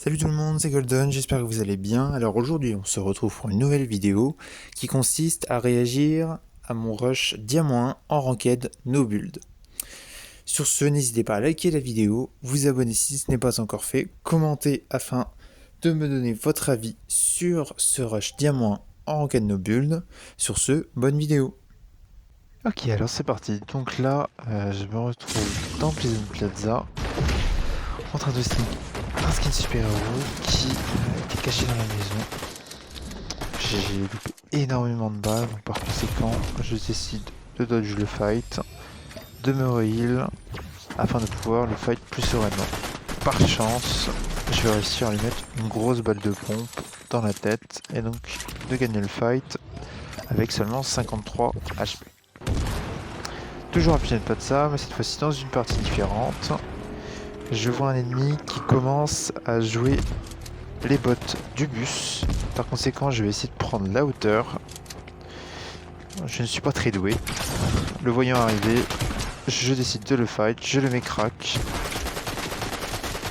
Salut tout le monde, c'est Golden, j'espère que vous allez bien. Alors aujourd'hui on se retrouve pour une nouvelle vidéo qui consiste à réagir à mon rush diamant 1 en ranked no build. Sur ce, n'hésitez pas à liker la vidéo, vous abonner si ce n'est pas encore fait, commenter afin de me donner votre avis sur ce rush diamant 1 en ranked no build. Sur ce, bonne vidéo. Ok, alors c'est parti. Donc là, je me retrouve dans Pleasant Plaza, en train de sneak un skin super-héros qui était caché dans la maison. J'ai loupé énormément de balles, donc par conséquent, je décide de dodge le fight, de me heal, afin de pouvoir le fight plus sereinement. Par chance, je vais réussir à lui mettre une grosse balle de pompe dans la tête, et donc de gagner le fight avec seulement 53 HP. Toujours un Pleasant Plaza, mais cette fois-ci dans une partie différente. Je vois un ennemi qui commence à jouer les bots du bus. Par conséquent, je vais essayer de prendre la hauteur. Je ne suis pas très doué. Le voyant arriver, je décide de le fight, je le mets crack.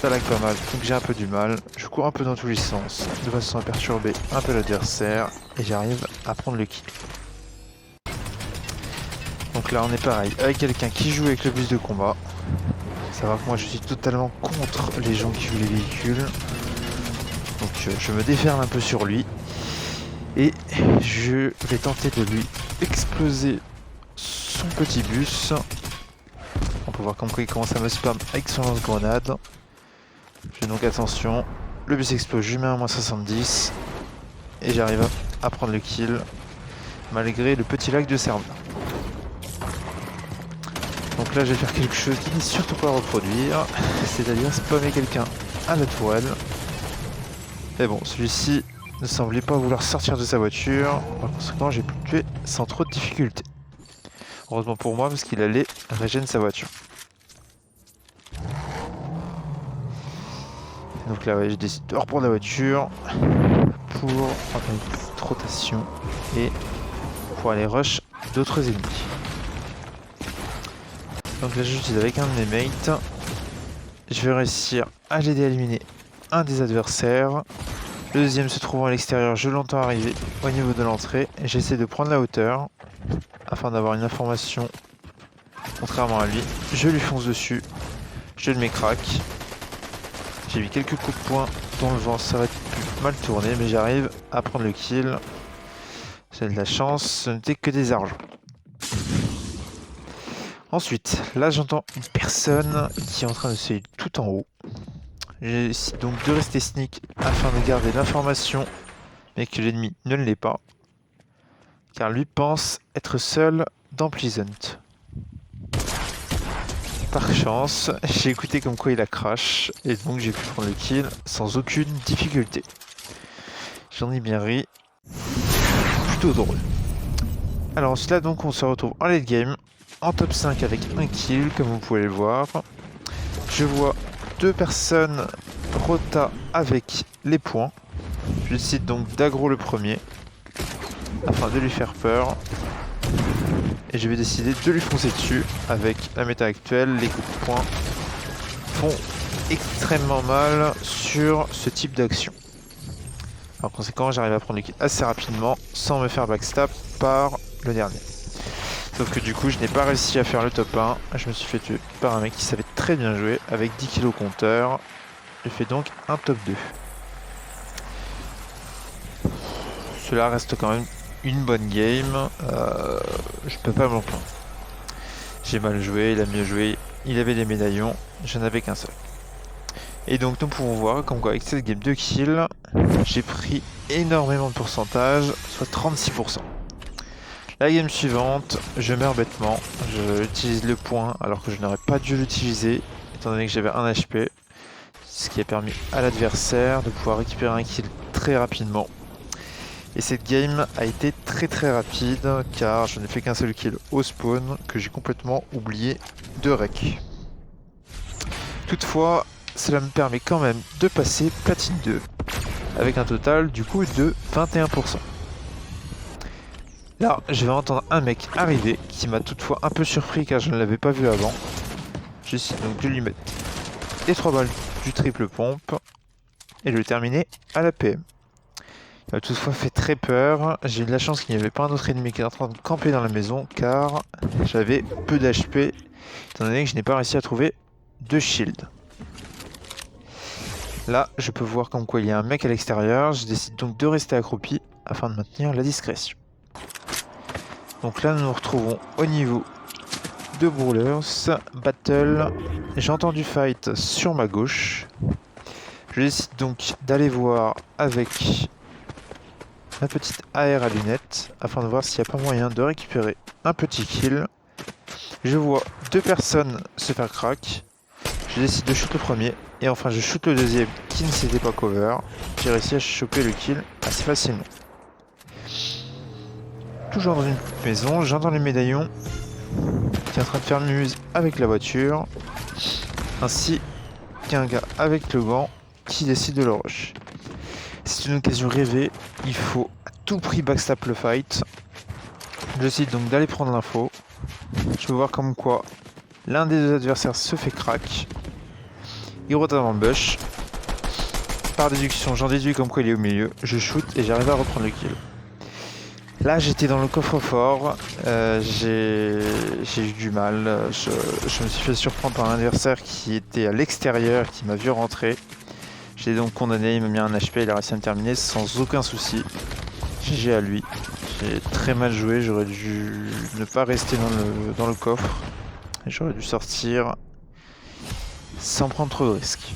Ça lag pas mal, donc j'ai un peu du mal. Je cours un peu dans tous les sens, de façon à perturber un peu l'adversaire, et j'arrive à prendre le kill. Donc là on est pareil, avec quelqu'un qui joue avec le bus de combat. Savoir que moi je suis totalement contre les gens qui jouent les véhicules. Donc je me déferle un peu sur lui. Et je vais tenter de lui exploser son petit bus. On peut voir comme quoi il commence à me spam avec son lance-grenade. Je fais donc attention. Le bus explose, je mets un moins 70. Et j'arrive à prendre le kill. Malgré le petit lag de serveur. Donc là je vais faire quelque chose qui n'est surtout pas à reproduire. C'est-à-dire spammer quelqu'un à la tourelle. Mais bon, celui-ci ne semblait pas vouloir sortir de sa voiture. Par conséquent, j'ai pu le tuer sans trop de difficultés. Heureusement pour moi, parce qu'il allait régénérer sa voiture. Donc là, ouais, je décide de reprendre la voiture pour faire une petite rotation et pour aller rush d'autres ennemis. Donc là, je l'utilise avec un de mes mates. Je vais réussir à l'aider à éliminer un des adversaires. Le deuxième se trouvant à l'extérieur, je l'entends arriver au niveau de l'entrée. J'essaie de prendre la hauteur afin d'avoir une information contrairement à lui. Je lui fonce dessus, je le mets crack. J'ai mis quelques coups de poing dans le vent, ça va être plus mal tourné, mais j'arrive à prendre le kill. J'ai de la chance, ce n'était que des argents. Ensuite, là j'entends une personne qui est en train de se heal tout en haut. J'essaie donc de rester sneak afin de garder l'information, mais que l'ennemi ne l'est pas. Car lui pense être seul dans Pleasant. Par chance, j'ai écouté comme quoi il a crash, et donc j'ai pu prendre le kill sans aucune difficulté. J'en ai bien ri. Plutôt drôle. Alors ensuite là donc on se retrouve en late game, en top 5 avec un kill comme vous pouvez le voir. Je vois deux personnes rota avec les points. Je décide donc d'aggro le premier afin de lui faire peur. Et je vais décider de lui foncer dessus. Avec la méta actuelle, les coups de poing font extrêmement mal sur ce type d'action. Par conséquent, j'arrive à prendre le kill assez rapidement sans me faire backstab par le dernier. Sauf que du coup, je n'ai pas réussi à faire le top 1. Je me suis fait tuer par un mec qui savait très bien jouer avec 10 kg au compteur. Je fais donc un top 2. Cela reste quand même une bonne game. Je peux pas m'en plaindre. J'ai mal joué, il a mieux joué. Il avait des médaillons, je n'avais qu'un seul. Et donc nous pouvons voir comme quoi avec cette game de kill, j'ai pris énormément de pourcentage, soit 36%. La game suivante, je meurs bêtement, j'utilise le point alors que je n'aurais pas dû l'utiliser, étant donné que j'avais un HP, ce qui a permis à l'adversaire de pouvoir récupérer un kill très rapidement. Et cette game a été très rapide car je n'ai fait qu'un seul kill au spawn que j'ai complètement oublié de rec. Toutefois, cela me permet quand même de passer platine 2 avec un total du coup de 21%. Là, je vais entendre un mec arriver qui m'a toutefois un peu surpris car je ne l'avais pas vu avant. J'essaie donc de lui mettre les 3 balles du triple pompe et de le terminer à la PM. Il m'a toutefois fait très peur. J'ai eu de la chance qu'il n'y avait pas un autre ennemi qui était en train de camper dans la maison car j'avais peu d'HP étant donné que je n'ai pas réussi à trouver de shield. Là, je peux voir comme quoi il y a un mec à l'extérieur. Je décide donc de rester accroupi afin de maintenir la discrétion. Donc là, nous nous retrouvons au niveau de Brawlers Battle. J'entends du fight sur ma gauche. Je décide donc d'aller voir avec ma petite AR à lunettes afin de voir s'il n'y a pas moyen de récupérer un petit kill. Je vois deux personnes se faire crack. Je décide de shoot le premier et enfin je shoot le deuxième qui ne s'était pas cover. J'ai réussi à choper le kill assez facilement. Toujours dans une petite maison, j'entends les médaillons qui est en train de faire muse avec la voiture, ainsi qu'un gars avec le gant qui décide de le rush. C'est une occasion rêvée, il faut à tout prix backstab le fight. Je décide donc d'aller prendre l'info. Je peux voir comme quoi l'un des deux adversaires se fait crack. Il rote avant bush. Par déduction, j'en déduis comme quoi il est au milieu. Je shoot et j'arrive à reprendre le kill. Là, j'étais dans le coffre-fort. J'ai eu du mal. Je me suis fait surprendre par un adversaire qui était à l'extérieur, qui m'a vu rentrer. J'ai donc condamné, il m'a mis un HP, il a réussi à me terminer sans aucun souci. GG à lui. J'ai très mal joué, j'aurais dû ne pas rester dans le coffre. J'aurais dû sortir sans prendre trop de risques.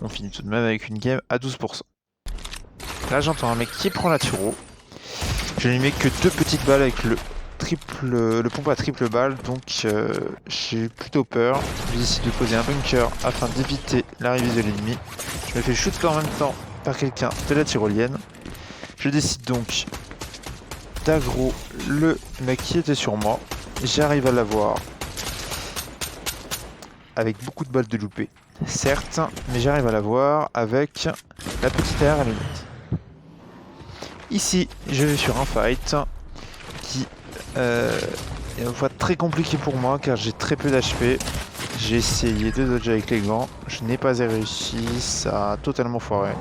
On finit tout de même avec une game à 12%. Là j'entends un mec qui prend la turo. Je lui mets que 2 petites balles avec le pompe à triple balle, donc j'ai plutôt peur. Je décide de poser un bunker afin d'éviter l'arrivée de l'ennemi. Je me fais shoot en même temps par quelqu'un de la tyrolienne. Je décide donc d'aggro le mec qui était sur moi. J'arrive à l'avoir avec beaucoup de balles de loupé, certes, mais j'arrive à l'avoir avec la petite AR à lunettes. Ici, je vais sur un fight qui est une fois très compliqué pour moi car j'ai très peu d'HP. J'ai essayé de dodger avec les gants, je n'ai pas réussi, ça a totalement foiré.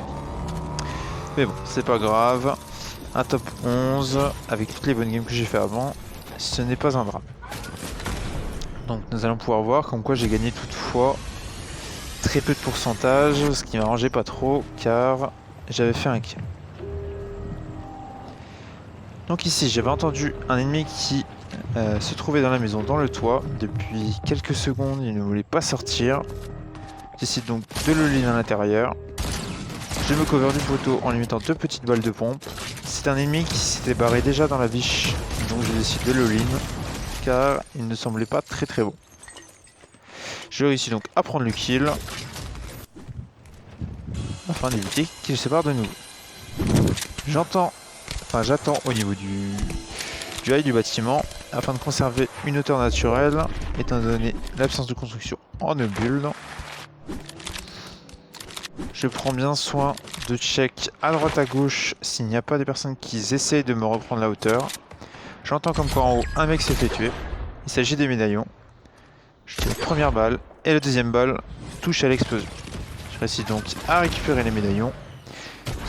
Mais bon, c'est pas grave. Un top 11 avec toutes les bonnes games que j'ai fait avant, ce n'est pas un drame. Donc nous allons pouvoir voir comme quoi j'ai gagné toutefois très peu de pourcentage, ce qui m'arrangeait pas trop car j'avais fait un kill. Donc ici j'avais entendu un ennemi qui se trouvait dans la maison, dans le toit. Depuis quelques secondes il ne voulait pas sortir. J'essaie donc de le lead à l'intérieur. Je me cover du poteau en lui mettant 2 petites balles de pompe. C'est un ennemi qui s'était barré déjà dans la biche, donc je décide de le lean car il ne semblait pas très bon. Je réussis donc à prendre le kill afin d'éviter qu'il se barre de nouveau. J'attends au niveau du high du bâtiment afin de conserver une hauteur naturelle étant donné l'absence de construction en no build. Je prends bien soin de check à droite à gauche s'il n'y a pas des personnes qui essayent de me reprendre la hauteur. J'entends comme quoi en haut un mec s'est fait tuer. Il s'agit des médaillons. Je tire la première balle et la deuxième balle touche à l'explosion. Je réussis donc à récupérer les médaillons.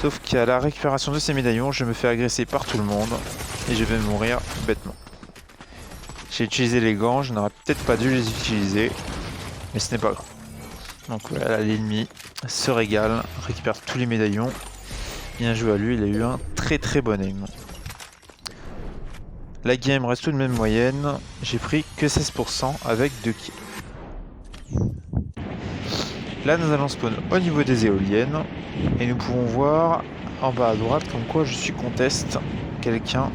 Sauf qu'à la récupération de ces médaillons, je me fais agresser par tout le monde et je vais mourir bêtement. J'ai utilisé les gants, je n'aurais peut-être pas dû les utiliser, mais ce n'est pas grave. Donc voilà, l'ennemi se régale, récupère tous les médaillons. Bien joué à lui, il a eu un très bon aim. La game reste tout de même moyenne, j'ai pris que 16% avec 2 kills. Là nous allons spawn au niveau des éoliennes et nous pouvons voir en bas à droite comme quoi je suis contest. Quelqu'un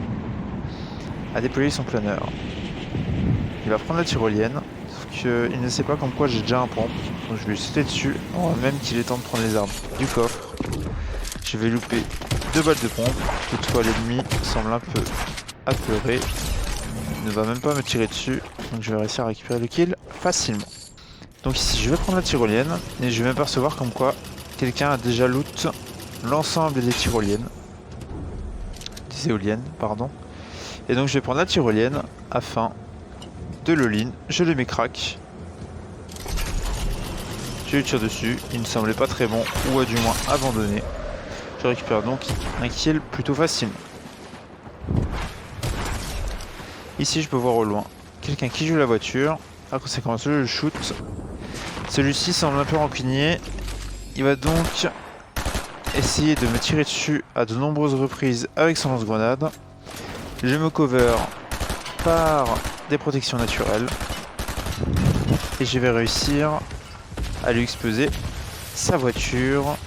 a déployé son planeur. Il va prendre la tyrolienne, sauf qu'il ne sait pas comme quoi j'ai déjà un pompe. Donc je vais lui sauter dessus, avant même qu'il ait temps de prendre les armes du coffre. Je vais louper 2 balles de pompe, toutefois l'ennemi semble un peu apeuré. Il ne va même pas me tirer dessus, donc je vais réussir à récupérer le kill facilement. Donc ici je vais prendre la tyrolienne et je vais m'apercevoir comme quoi quelqu'un a déjà loot l'ensemble des tyroliennes. Des éoliennes, pardon. Et donc je vais prendre la tyrolienne afin de le lean. Je le mets crack. Je lui tire dessus, il ne semblait pas très bon, ou a du moins abandonné. Je récupère donc un kill plutôt facilement. Ici, je peux voir au loin quelqu'un qui joue la voiture. Par conséquent, je le shoot. Celui-ci semble un peu rancunier. Il va donc essayer de me tirer dessus à de nombreuses reprises avec son lance-grenade. Je me cover par des protections naturelles. Et je vais réussir à lui exploser sa voiture.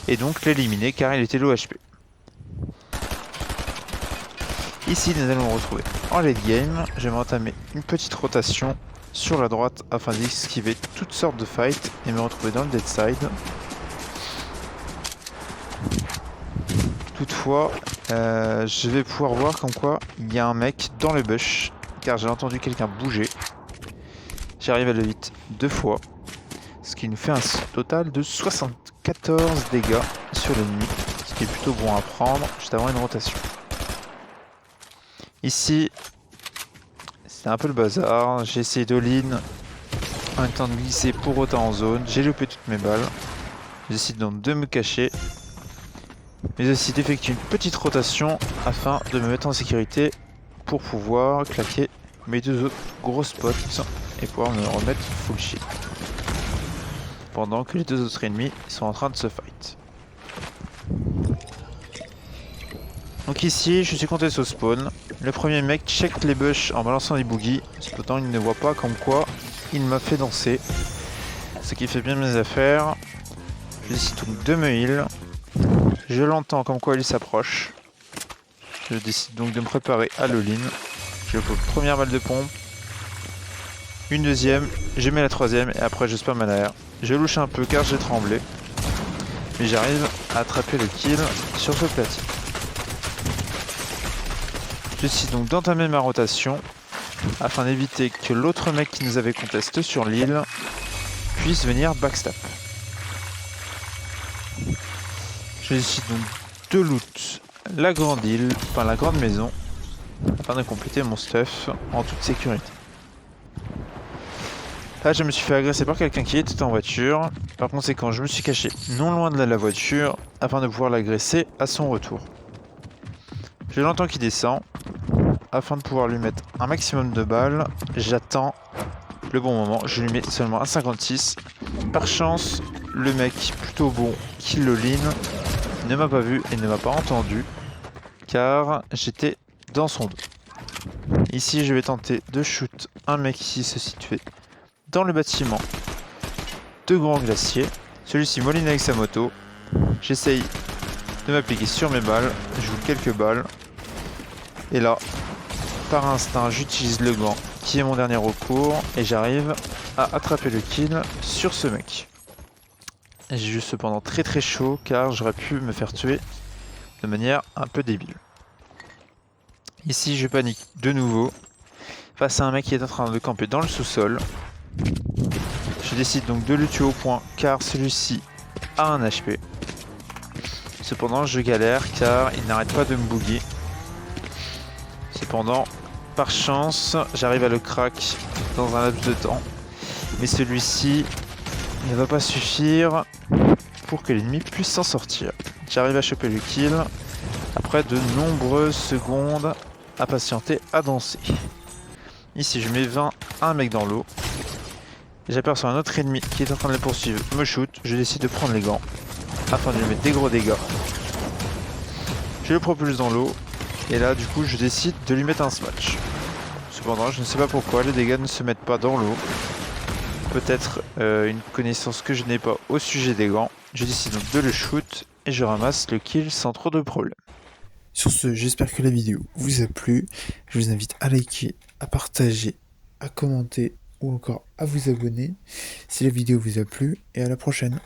Et donc l'éliminer car il était low HP. Ici, nous allons nous retrouver en late game. Je vais entamer une petite rotation sur la droite afin d'esquiver toutes sortes de fights et me retrouver dans le dead side. Toutefois, je vais pouvoir voir comme quoi il y a un mec dans le bush car j'ai entendu quelqu'un bouger. J'arrive à le hit 2 fois, ce qui nous fait un total de 74 dégâts sur l'ennemi, ce qui est plutôt bon à prendre juste avant une rotation. Ici, c'est un peu le bazar. J'ai essayé d'all-in en temps de glisser pour autant en zone. J'ai loupé toutes mes balles. Je décide donc de me cacher, mais aussi d'effectuer une petite rotation afin de me mettre en sécurité pour pouvoir claquer mes 2 autres gros spots et pouvoir me remettre full shield. Pendant que les 2 autres ennemis sont en train de se fight. Donc ici, je suis contesté au spawn. Le premier mec check les bush en balançant des boogies. Cependant, il ne voit pas comme quoi il m'a fait danser. Ce qui fait bien mes affaires. Je décide donc de me heal. Je l'entends comme quoi il s'approche. Je décide donc de me préparer à l'all-in. Je pose une première balle de pompe. Une deuxième. Je mets la troisième et après je spam à l'arrière. Je louche un peu car j'ai tremblé. Mais j'arrive à attraper le kill sur ce platine. Je décide donc d'entamer ma rotation afin d'éviter que l'autre mec qui nous avait contesté sur l'île puisse venir backstab. Je décide donc de loot la grande île, enfin la grande maison, afin de compléter mon stuff en toute sécurité. Là, je me suis fait agresser par quelqu'un qui était en voiture. Par conséquent, je me suis caché non loin de la voiture afin de pouvoir l'agresser à son retour. Je l'entends qui descend. Afin de pouvoir lui mettre un maximum de balles, j'attends le bon moment. Je lui mets seulement un 56. Par chance, le mec plutôt bon qui le lean ne m'a pas vu et ne m'a pas entendu car j'étais dans son dos. Ici, je vais tenter de shoot un mec qui se situait dans le bâtiment de Grand Glacier. Celui-ci moline avec sa moto. J'essaye de m'appliquer sur mes balles. Je joue quelques balles. Et là, par instinct, j'utilise le gant qui est mon dernier recours et j'arrive à attraper le kill sur ce mec. J'ai eu cependant très chaud car j'aurais pu me faire tuer de manière un peu débile. Ici, je panique de nouveau face à un mec qui est en train de camper dans le sous-sol. Je décide donc de le tuer au point car celui-ci a un HP. Cependant, je galère car il n'arrête pas de me boogie. Cependant, par chance, j'arrive à le crack dans un laps de temps. Mais celui-ci ne va pas suffire pour que l'ennemi puisse s'en sortir. J'arrive à choper le kill après de nombreuses secondes à patienter, à danser. Ici, je mets 20 à un mec dans l'eau. J'aperçois un autre ennemi qui est en train de le poursuivre, me shoot. Je décide de prendre les gants afin de lui mettre des gros dégâts. Je le propulse dans l'eau. Et là, du coup, je décide de lui mettre un smash. Cependant, je ne sais pas pourquoi les dégâts ne se mettent pas dans l'eau. Peut-être une connaissance que je n'ai pas au sujet des gants. Je décide donc de le shoot et je ramasse le kill sans trop de problème. Sur ce, j'espère que la vidéo vous a plu. Je vous invite à liker, à partager, à commenter ou encore à vous abonner si la vidéo vous a plu et à la prochaine.